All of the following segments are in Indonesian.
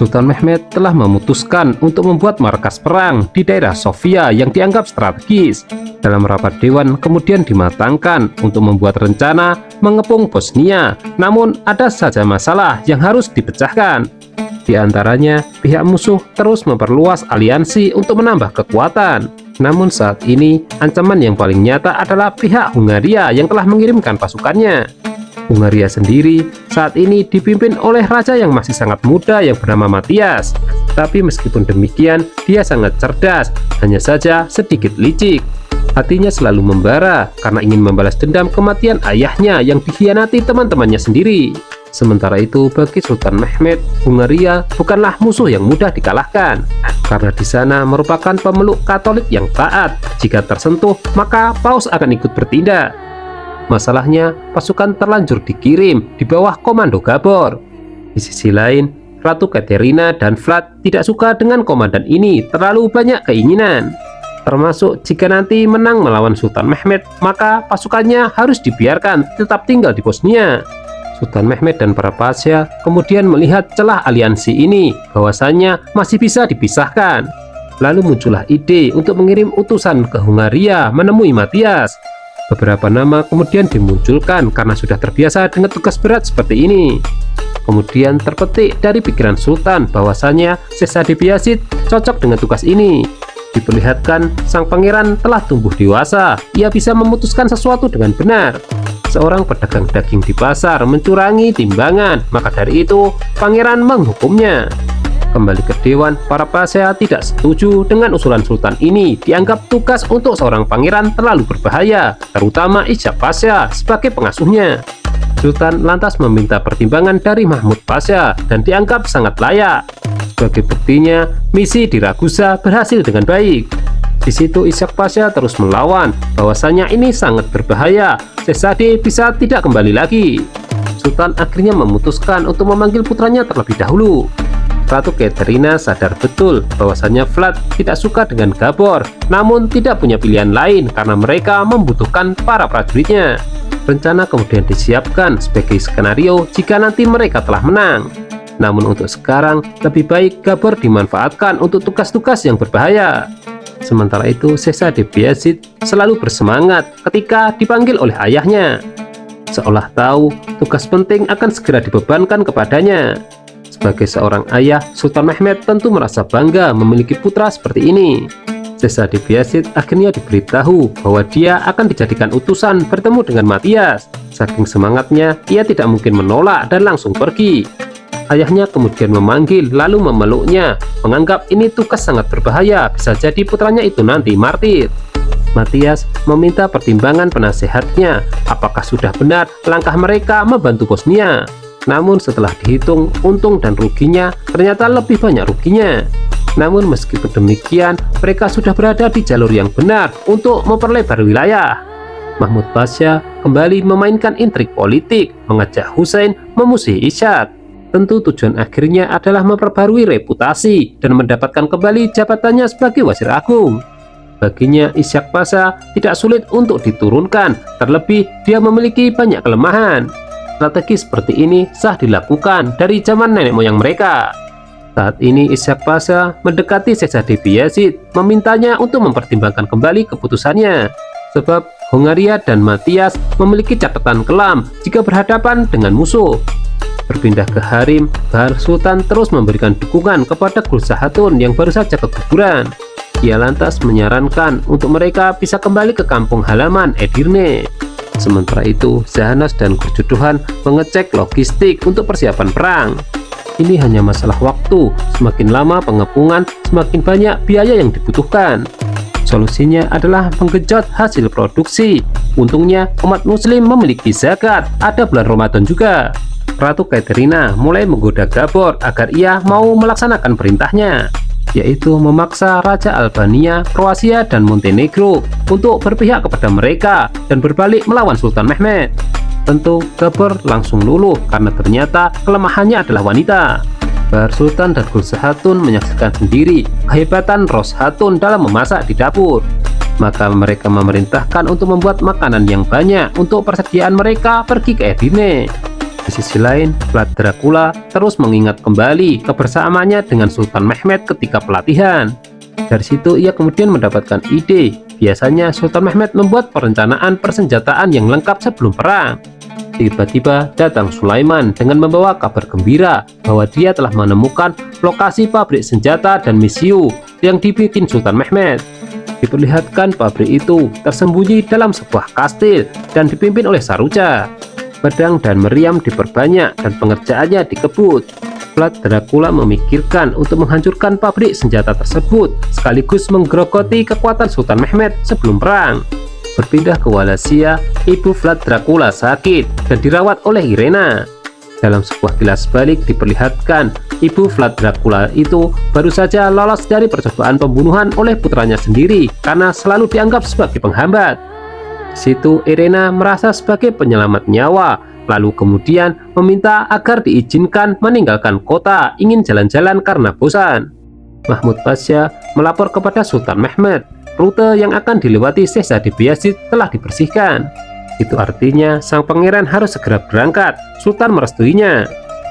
Sultan Mehmed telah memutuskan untuk membuat markas perang di daerah Sofia yang dianggap strategis. Dalam rapat dewan kemudian dimatangkan untuk membuat rencana mengepung Bosnia, namun ada saja masalah yang harus dipecahkan. Di antaranya, pihak musuh terus memperluas aliansi untuk menambah kekuatan. Namun saat ini, ancaman yang paling nyata adalah pihak Hungaria yang telah mengirimkan pasukannya. Hungaria sendiri saat ini dipimpin oleh raja yang masih sangat muda yang bernama Matthias. Tapi meskipun demikian, dia sangat cerdas, hanya saja sedikit licik. Hatinya selalu membara karena ingin membalas dendam kematian ayahnya yang dikhianati teman-temannya sendiri. Sementara itu, bagi Sultan Mehmed, Hungaria bukanlah musuh yang mudah dikalahkan, karena di sana merupakan pemeluk Katolik yang taat. Jika tersentuh, maka Paus akan ikut bertindak. Masalahnya, pasukan terlanjur dikirim di bawah komando Gabor. Di sisi lain, Ratu Katerina dan Vlad tidak suka dengan komandan ini, terlalu banyak keinginan. Termasuk jika nanti menang melawan Sultan Mehmed, maka pasukannya harus dibiarkan tetap tinggal di Bosnia. Sultan Mehmed dan para pasha kemudian melihat celah aliansi ini, bahwasannya masih bisa dipisahkan. Lalu muncullah ide untuk mengirim utusan ke Hungaria menemui Matthias. Beberapa nama kemudian dimunculkan karena sudah terbiasa dengan tugas berat seperti ini. Kemudian terpetik dari pikiran Sultan bahwasannya Sesade Bayezid cocok dengan tugas ini. Diperlihatkan sang pangeran telah tumbuh dewasa, ia bisa memutuskan sesuatu dengan benar. Seorang pedagang daging di pasar mencurangi timbangan, maka dari itu pangeran menghukumnya. Kembali ke dewan, para pasha tidak setuju dengan usulan sultan ini, dianggap tugas untuk seorang pangeran terlalu berbahaya, terutama Ishak Pasha sebagai pengasuhnya. Sultan lantas meminta pertimbangan dari Mahmud Pasha dan dianggap sangat layak. Sebagai buktinya, misi di Ragusa berhasil dengan baik. Di situ Ishak Pasha terus melawan, bahwasanya ini sangat berbahaya, Sesade bisa tidak kembali lagi. Sultan akhirnya memutuskan untuk memanggil putranya terlebih dahulu. Ratu Katerina sadar betul bahwasanya Vlad tidak suka dengan Gabor, namun tidak punya pilihan lain karena mereka membutuhkan para prajuritnya. Rencana kemudian disiapkan sebagai skenario jika nanti mereka telah menang. Namun untuk sekarang, lebih baik Gabor dimanfaatkan untuk tugas-tugas yang berbahaya. Sementara itu, Sesade Bayezid selalu bersemangat ketika dipanggil oleh ayahnya. Seolah tahu tugas penting akan segera dibebankan kepadanya. Sebagai seorang ayah, Sultan Mehmed tentu merasa bangga memiliki putra seperti ini. Sesade Bayezid akhirnya diberitahu bahwa dia akan dijadikan utusan bertemu dengan Matthias. Saking semangatnya, ia tidak mungkin menolak dan langsung pergi. Ayahnya kemudian memanggil lalu memeluknya, menganggap ini tugas sangat berbahaya, bisa jadi putranya itu nanti martir. Matthias meminta pertimbangan penasehatnya, apakah sudah benar langkah mereka membantu Bosnia. Namun setelah dihitung untung dan ruginya, ternyata lebih banyak ruginya. Namun meskipun demikian, mereka sudah berada di jalur yang benar untuk memperlebar wilayah. Mahmud Pasha kembali memainkan intrik politik, mengajak Hussein memusuhi Ishak. Tentu tujuan akhirnya adalah memperbarui reputasi dan mendapatkan kembali jabatannya sebagai Wazir Agung. Baginya Ishak Pasha tidak sulit untuk diturunkan, terlebih dia memiliki banyak kelemahan. Strategi seperti ini sah dilakukan dari zaman nenek moyang mereka. Saat ini Ishak Pasha mendekati Sesade Bayezid, memintanya untuk mempertimbangkan kembali keputusannya. Sebab Hungaria dan Matthias memiliki catatan kelam jika berhadapan dengan musuh. Berpindah ke harem, Bahar Sultan terus memberikan dukungan kepada Gulsahatun yang baru saja keguguran. Ia lantas menyarankan untuk mereka bisa kembali ke kampung halaman Edirne. Sementara itu, Zahanas dan Gurjuduhan mengecek logistik untuk persiapan perang. Ini hanya masalah waktu, semakin lama pengepungan, semakin banyak biaya yang dibutuhkan. Solusinya adalah menggenjot hasil produksi. Untungnya umat muslim memiliki zakat, ada bulan Ramadan juga. Ratu Katerina mulai menggoda Gabor agar ia mau melaksanakan perintahnya, yaitu memaksa Raja Albania, Kroasia, dan Montenegro untuk berpihak kepada mereka dan berbalik melawan Sultan Mehmed. Tentu Gabor langsung luluh karena ternyata kelemahannya adalah wanita. Bahar Sultan dan Gulsahatun menyaksikan sendiri kehebatan Ros Hatun dalam memasak di dapur. Maka mereka memerintahkan untuk membuat makanan yang banyak untuk persediaan mereka pergi ke Edirne. Di sisi lain, Vlad Dracula terus mengingat kembali kebersamaannya dengan Sultan Mehmed ketika pelatihan. Dari situ ia kemudian mendapatkan ide. Biasanya Sultan Mehmed membuat perencanaan persenjataan yang lengkap sebelum perang. Tiba-tiba datang Sulaiman dengan membawa kabar gembira bahwa dia telah menemukan lokasi pabrik senjata dan misiu yang dibikin Sultan Mehmed. Diperlihatkan pabrik itu tersembunyi dalam sebuah kastil dan dipimpin oleh Saruja. Pedang dan meriam diperbanyak dan pengerjaannya dikebut. Vlad Dracula memikirkan untuk menghancurkan pabrik senjata tersebut sekaligus menggerogoti kekuatan Sultan Mehmed sebelum perang. Berpindah ke Wallachia, ibu Vlad Dracula sakit dan dirawat oleh Irena. Dalam sebuah kilas balik diperlihatkan ibu Vlad Dracula itu baru saja lolos dari percobaan pembunuhan oleh putranya sendiri karena selalu dianggap sebagai penghambat. Di situ Irena merasa sebagai penyelamat nyawa, lalu kemudian meminta agar diizinkan meninggalkan kota, ingin jalan-jalan karena bosan. Mahmud Pasha melapor kepada Sultan Mehmed, rute yang akan dilewati Syahzade Bayezid telah dibersihkan. Itu artinya sang pangeran harus segera berangkat. Sultan merestuinya.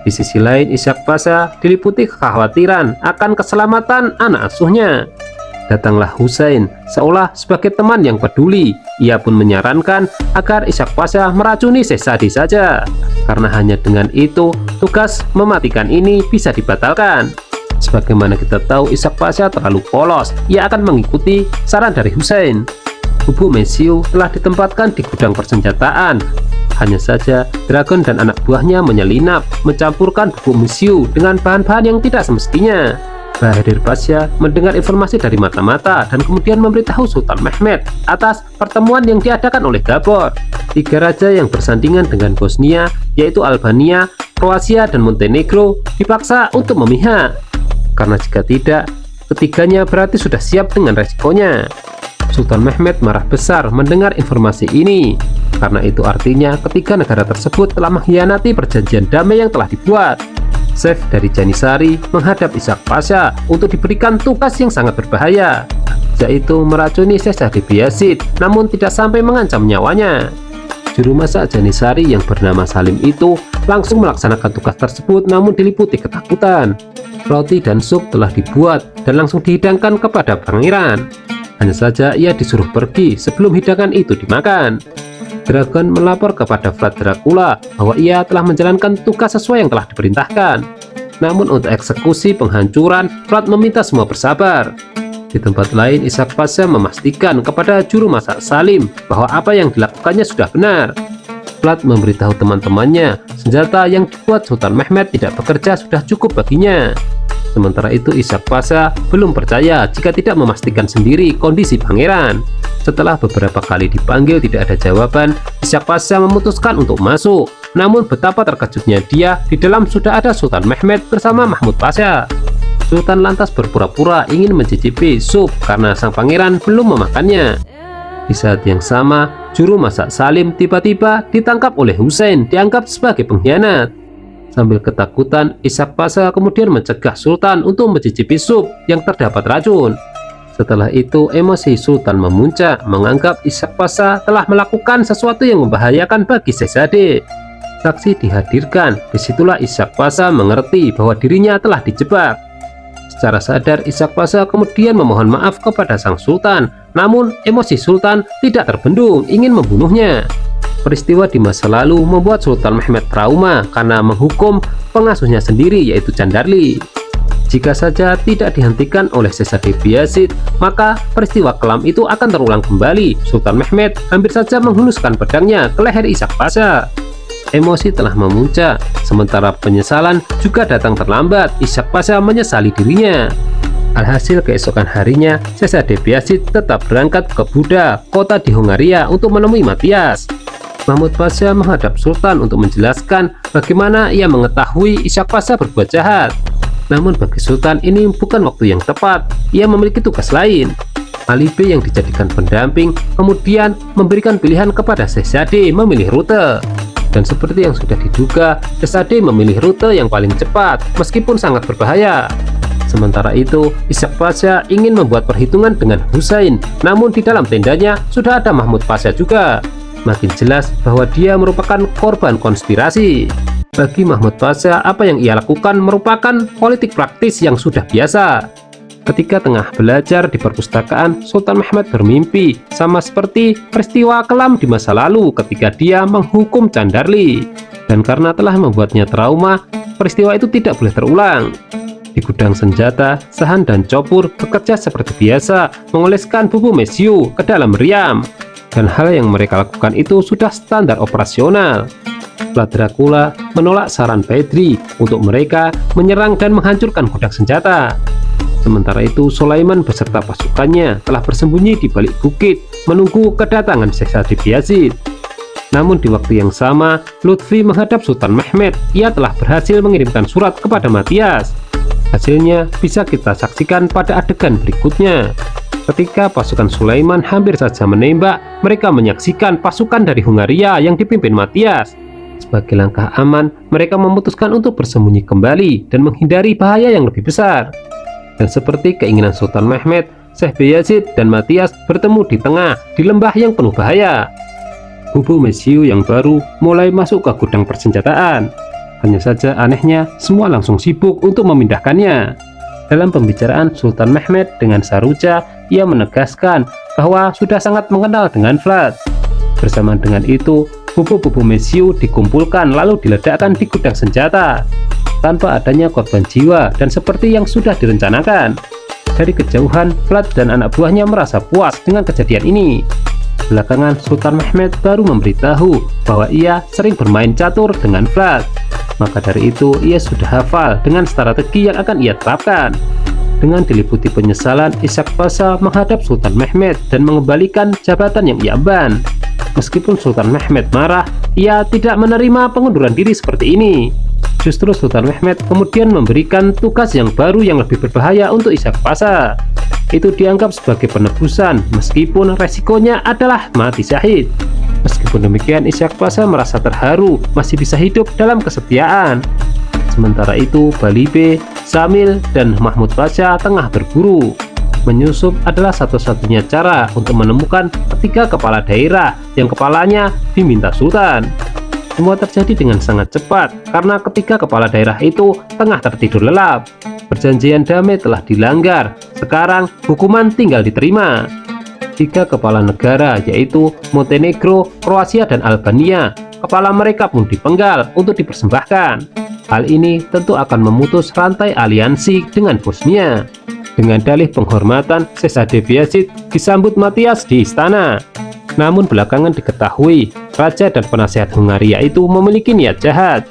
Di sisi lain, Ishak Pasha diliputi kekhawatiran akan keselamatan anak asuhnya. Datanglah Husain seolah sebagai teman yang peduli. Ia pun menyarankan agar Ishak Pasha meracuni Syahzade saja, karena hanya dengan itu tugas mematikan ini bisa dibatalkan. Sebagaimana kita tahu, Ishak Pasha terlalu polos. Ia akan mengikuti saran dari Husain. Bubuk mesiu telah ditempatkan di gudang persenjataan. Hanya saja Dragon dan anak buahnya menyelinap, mencampurkan bubuk mesiu dengan bahan-bahan yang tidak semestinya. Bahadir Pasha mendengar informasi dari mata-mata dan kemudian memberitahu Sultan Mehmed atas pertemuan yang diadakan oleh Gabor. 3 raja yang bersandingan dengan Bosnia, yaitu Albania, Kroasia, dan Montenegro, dipaksa untuk memihak. Karena jika tidak, ketiganya berarti sudah siap dengan resikonya. Sultan Mehmed marah besar mendengar informasi ini, karena itu artinya ketiga negara tersebut telah mengkhianati perjanjian damai yang telah dibuat. Chef dari Janisari menghadap Ishak Pasha untuk diberikan tugas yang sangat berbahaya, yaitu meracuni Syahzade Bayezid, namun tidak sampai mengancam nyawanya. Juru masak Janisari yang bernama Salim itu langsung melaksanakan tugas tersebut, namun diliputi ketakutan. Roti dan sup telah dibuat dan langsung dihidangkan kepada pangeran. Hanya saja ia disuruh pergi sebelum hidangan itu dimakan. Dragon melapor kepada Vlad Dracula bahwa ia telah menjalankan tugas sesuai yang telah diperintahkan. Namun untuk eksekusi penghancuran, Vlad meminta semua bersabar. Di tempat lain, Ishak Pasha memastikan kepada juru masak Salim bahwa apa yang dilakukannya sudah benar. Vlad memberitahu teman-temannya senjata yang dibuat Sultan Mehmed tidak bekerja sudah cukup baginya. Sementara itu Ishak Pasha belum percaya jika tidak memastikan sendiri kondisi pangeran. Setelah beberapa kali dipanggil tidak ada jawaban, Ishak Pasha memutuskan untuk masuk. Namun betapa terkejutnya dia, di dalam sudah ada Sultan Mehmed bersama Mahmud Pasha. Sultan lantas berpura-pura ingin mencicipi sup karena sang pangeran belum memakannya. Di saat yang sama, juru masak Salim tiba-tiba ditangkap oleh Husain, dianggap sebagai pengkhianat. Sambil ketakutan, Ishak Pasha kemudian mencegah Sultan untuk mencicipi sup yang terdapat racun. Setelah itu, emosi Sultan memuncak, menganggap Ishak Pasha telah melakukan sesuatu yang membahayakan bagi Syahzade. Saksi dihadirkan, disitulah Ishak Pasha mengerti bahwa dirinya telah dijebak. Secara sadar, Ishak Pasha kemudian memohon maaf kepada sang Sultan, namun emosi Sultan tidak terbendung, ingin membunuhnya. Peristiwa di masa lalu membuat Sultan Mehmed trauma karena menghukum pengasuhnya sendiri, yaitu Jandarli. Jika saja tidak dihentikan oleh Syahzade Bayezid, maka peristiwa kelam itu akan terulang kembali. Sultan Mehmed hampir saja menghuluskan pedangnya ke leher Ishak Pasha. Emosi telah memuncak, sementara penyesalan juga datang terlambat. Ishak Pasha menyesali dirinya. Alhasil keesokan harinya, Syahzade Bayezid tetap berangkat ke Buda, kota di Hongaria, untuk menemui Matthias. Mahmud Pasha menghadap Sultan untuk menjelaskan bagaimana ia mengetahui Ishak Pasha berbuat jahat. Namun bagi Sultan ini bukan waktu yang tepat, ia memiliki tugas lain. Ali B yang dijadikan pendamping kemudian memberikan pilihan kepada Syahzade memilih rute. Dan seperti yang sudah diduga, Syahzade memilih rute yang paling cepat meskipun sangat berbahaya. Sementara itu, Ishak Pasha ingin membuat perhitungan dengan Husain, namun di dalam tendanya sudah ada Mahmud Pasha juga. makin jelas bahwa dia merupakan korban konspirasi. Bagi Mahmud Pasha, apa yang ia lakukan merupakan politik praktis yang sudah biasa. Ketika tengah belajar di perpustakaan, Sultan Mehmed bermimpi sama seperti peristiwa kelam di masa lalu ketika dia menghukum Candarli. Dan karena telah membuatnya trauma, peristiwa itu tidak boleh terulang. Di gudang senjata, Sahan dan Chopur bekerja seperti biasa, mengoleskan bumbu mesiu ke dalam meriam. Dan hal yang mereka lakukan itu sudah standar operasional. Vlad Dracula menolak saran Pedri untuk mereka menyerang dan menghancurkan gudang senjata. Sementara itu, Sulaiman beserta pasukannya telah bersembunyi di balik bukit, menunggu kedatangan Shahzade Bayezid. Namun di waktu yang sama, Lutfi menghadap Sultan Mehmed. Ia telah berhasil mengirimkan surat kepada Matthias. Hasilnya bisa kita saksikan pada adegan berikutnya. Ketika pasukan Sulaiman hampir saja menembak, mereka menyaksikan pasukan dari Hungaria yang dipimpin Matthias. Sebagai langkah aman, mereka memutuskan untuk bersembunyi kembali dan menghindari bahaya yang lebih besar. Dan seperti keinginan Sultan Mehmed, Syekh Bayezid dan Matthias bertemu di tengah, di lembah yang penuh bahaya. Bumbu mesiu yang baru mulai masuk ke gudang persenjataan. Hanya saja anehnya, semua langsung sibuk untuk memindahkannya. Dalam pembicaraan Sultan Mehmed dengan Saruja, ia menegaskan bahwa sudah sangat mengenal dengan Vlad. Bersamaan dengan itu, bumbu-bumbu mesiu dikumpulkan lalu diledakkan di gudang senjata tanpa adanya korban jiwa dan seperti yang sudah direncanakan. Dari kejauhan, Vlad dan anak buahnya merasa puas dengan kejadian ini. Belakangan, Sultan Mehmed baru memberitahu bahwa ia sering bermain catur dengan Vlad. Maka dari itu, ia sudah hafal dengan strategi yang akan ia terapkan. Dengan diliputi penyesalan, Ishak Pasha menghadap Sultan Mehmed dan mengembalikan jabatan yang ia emban. Meskipun Sultan Mehmed marah, ia tidak menerima pengunduran diri seperti ini. Justru Sultan Mehmed kemudian memberikan tugas yang baru yang lebih berbahaya untuk Ishak Pasha. Itu dianggap sebagai penebusan, meskipun resikonya adalah mati syahid. Meskipun demikian, Ishak Pasha merasa terharu masih bisa hidup dalam kesetiaan. Sementara itu, Balibe, Samil, dan Mahmud Pasha tengah berburu. Menyusup adalah satu-satunya cara untuk menemukan ketiga kepala daerah yang kepalanya diminta Sultan. Semua terjadi dengan sangat cepat karena ketiga kepala daerah itu tengah tertidur lelap. Perjanjian damai telah dilanggar, sekarang hukuman tinggal diterima. Tiga kepala negara yaitu Montenegro, Kroasia, dan Albania, kepala mereka pun dipenggal untuk dipersembahkan. Hal ini tentu akan memutus rantai aliansi dengan Bosnia. Dengan dalih penghormatan, Shahzade Bayezid disambut Matthias di istana. Namun belakangan diketahui, raja dan penasehat Hungaria itu memiliki niat jahat.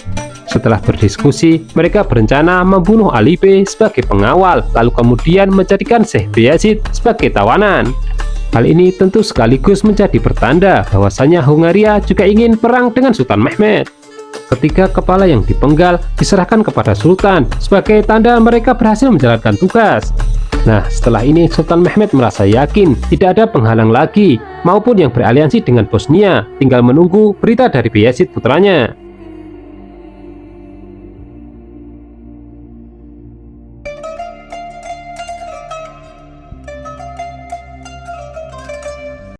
Setelah berdiskusi, mereka berencana membunuh Alibe sebagai pengawal, lalu kemudian menjadikan Syekh Bayezid sebagai tawanan. Hal ini tentu sekaligus menjadi pertanda bahwasanya Hungaria juga ingin perang dengan Sultan Mehmed. Ketiga kepala yang dipenggal diserahkan kepada Sultan sebagai tanda mereka berhasil menjalankan tugas. Nah, setelah ini Sultan Mehmed merasa yakin tidak ada penghalang lagi maupun yang beraliansi dengan Bosnia, tinggal menunggu berita dari Bayezid putranya.